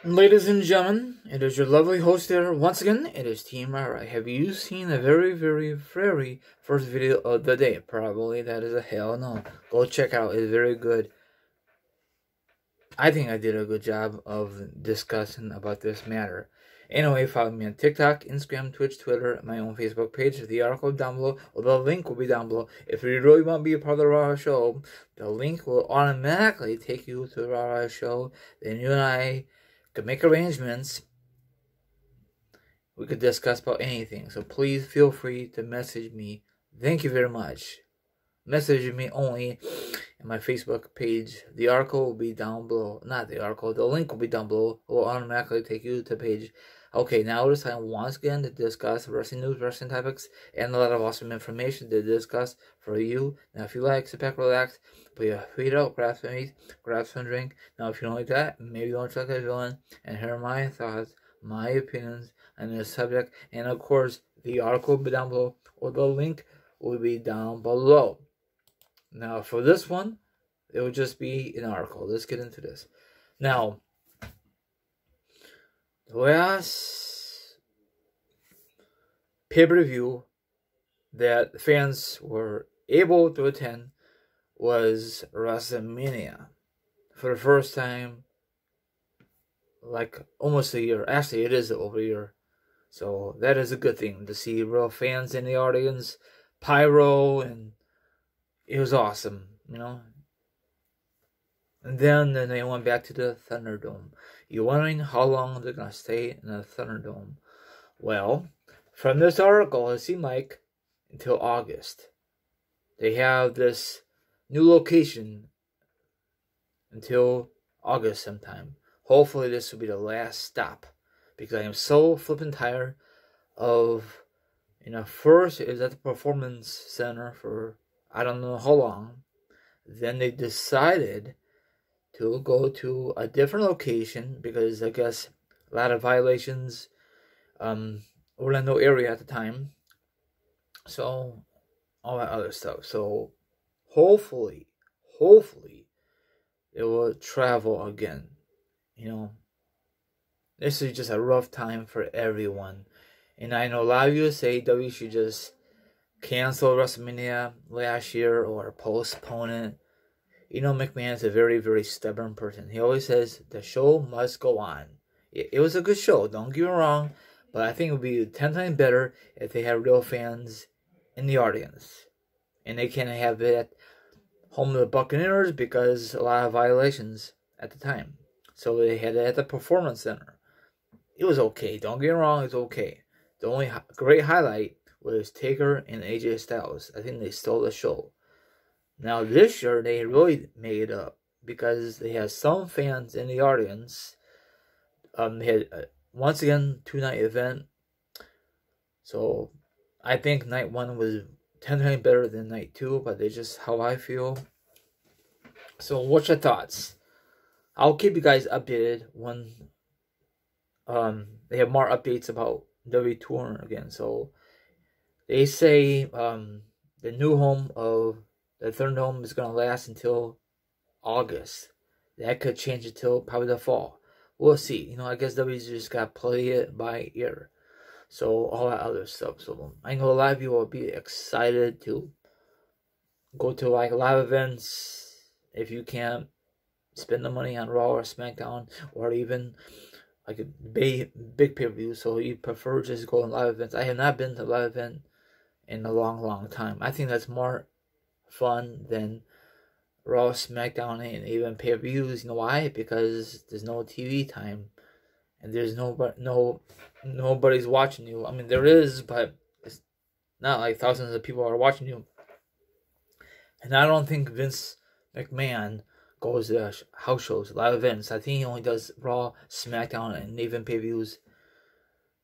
Ladies and gentlemen, it is your lovely host here. Once again, it is Team Ira. Have you seen the very first video of the day? Probably that is a hell no. Go check out. It's very good. I think I did a good job of discussing about this matter. Anyway, follow me on TikTok, Instagram, Twitch, Twitter, my own Facebook page. The article down below, or the link will be down below. If you really want to be a part of the Raw Show, the link will automatically take you to the Raw Show. Then you and I could make arrangements. We could discuss about anything. So please feel free to message me. Thank you very much. Message me only in my Facebook page. The article will be down below. Not the article. The link will be down below. It will automatically take you to the page. Okay, now it is time once again to discuss wrestling news, wrestling topics, and a lot of awesome information to discuss for you. Now, if you like, sit back, relax, put your feet up, grab some meat, grab some drink. Now, if you don't like that, maybe don't check a villain and hear my thoughts, my opinions on this subject. And of course, the article will be down below, or the link will be down below. Now, for this one, it will just be an article. Let's get into this. Now, the last pay-per-view that fans were able to attend was WrestleMania. For the first time, like almost a year. Actually, it is over a year. So that is a good thing to see real fans in the audience, pyro, and it was awesome, you know. And then they went back to the Thunderdome. You're wondering how long they're going to stay in the Thunderdome. Well, from this article, it seemed like until August. They have this new location until August sometime. Hopefully this will be the last stop. Because I am so flippin' tired of, first it was at the Performance Center for I don't know how long. Then they decided to go to a different location because I guess a lot of violations, Orlando area at the time. So all that other stuff. So hopefully it will travel again. This is just a rough time for everyone. And I know a lot of you say WWE should just cancel WrestleMania last year or postpone it. McMahon is a very, very stubborn person. He always says the show must go on. It was a good show, don't get me wrong, but I think it would be 10 times better if they had real fans in the audience. And they can't have it at home of the Buccaneers because a lot of violations at the time. So they had it at the Performance Center. It was okay, don't get me wrong, it's okay. The only great highlight was Taker and AJ Styles. I think they stole the show. Now this year they really made up because they had some fans in the audience. They had once again 2-night event. So I think night 1 was 10 times better than night 2, but that's just how I feel. So what's your thoughts? I'll keep you guys updated when they have more updates about WWE touring again. So they say the new home of the Thunderdome is going to last until August. That could change until probably the fall. We'll see. I guess WWE's just got to play it by ear. So all that other stuff. So I know a lot of you will be excited to go to like live events if you can't spend the money on Raw or SmackDown or even like a big pay-per-view. So you prefer just going live events. I have not been to a live event in a long time. I think that's more fun than Raw, SmackDown, and even pay-per-views. You know why? Because there's no TV time, and there's nobody's watching you. I mean, there is, but it's not like thousands of people are watching you. And I don't think Vince McMahon goes to house shows, live events. I think he only does Raw, SmackDown, and even pay-per-views.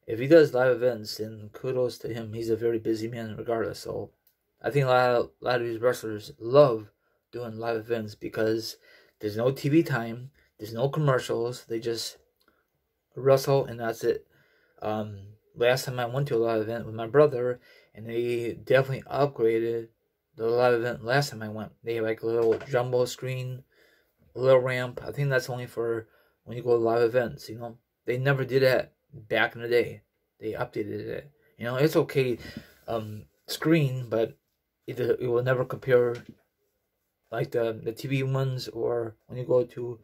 If he does live events, then kudos to him. He's a very busy man regardless. So I think a lot of these wrestlers love doing live events because there's no TV time, there's no commercials. They just wrestle and that's it. Last time I went to a live event with my brother, and they definitely upgraded the live event last time I went. They had like a little jumbo screen, a little ramp. I think that's only for when you go to live events. You know, they never did that back in the day. They updated it. You know, it's okay, screen, but it will never compare like the TV ones or when you go to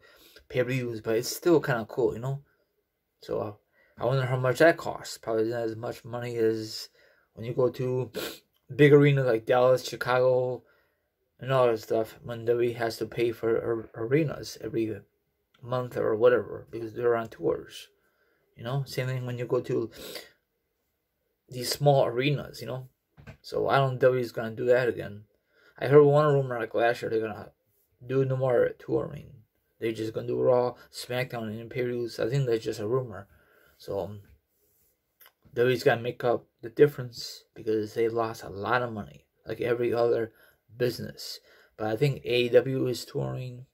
pay-per-views. But it's still kind of cool, you know. So I wonder how much that costs. Probably not as much money as when you go to big arenas like Dallas, Chicago, and all that stuff. When WWE has to pay for arenas every month or whatever because they're on tours. You know, same thing when you go to these small arenas. You know, so I don't know WWE's gonna do that again. I heard one rumor like last year they're gonna do no more touring. They're just gonna do Raw, SmackDown, and pay-per-views. I think that's just a rumor. So WWE's gotta make up the difference because they lost a lot of money, like every other business. But I think AEW is touring,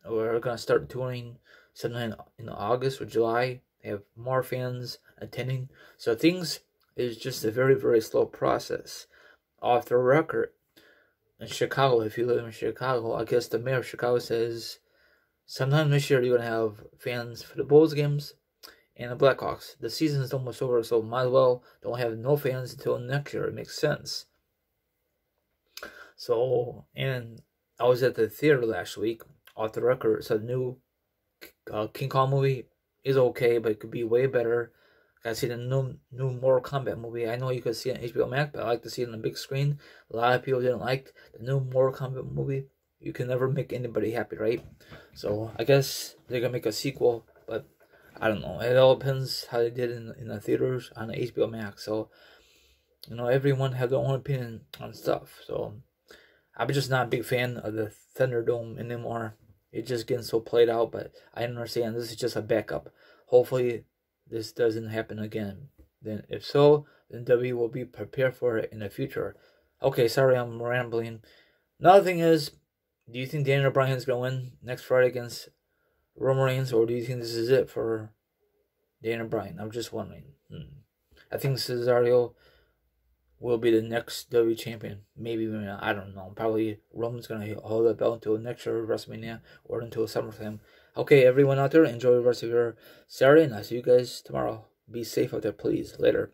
or gonna start touring sometime in August or July. They have more fans attending, so things is just a very, very slow process. Off the record, in Chicago, if you live in Chicago, I guess the mayor of Chicago says sometime this year you're gonna have fans for the Bulls games and the Blackhawks. The season is almost over, so might as well don't have no fans until next year. It makes sense. So, and I was at the theater last week. Off the record, so the new King Kong movie is okay, but it could be way better. I see the new Mortal Kombat movie. I know you could see it on HBO Max, but I like to see it on the big screen. A lot of people didn't like the new Mortal Kombat movie. You can never make anybody happy, right? So I guess they're gonna make a sequel, but I don't know. It all depends how they did in the theaters on the HBO Max. So you know, everyone have their own opinion on stuff. So I'm just not a big fan of the Thunderdome anymore. It's just getting so played out, but I understand this is just a backup. Hopefully this doesn't happen again. Then if so, then W will be prepared for it in the future. Okay, sorry I'm rambling. Another thing is, do you think Daniel Bryan's going to win next Friday against Roman Reigns, or do you think this is it for Daniel Bryan? I'm just wondering. I think Cesaro will be the next WWE champion. Maybe, I don't know. Probably Roman's going to hold the belt until next year WrestleMania or until SummerSlam. Okay, everyone out there, enjoy the rest of your Saturday, and I'll see you guys tomorrow. Be safe out there, please. Later.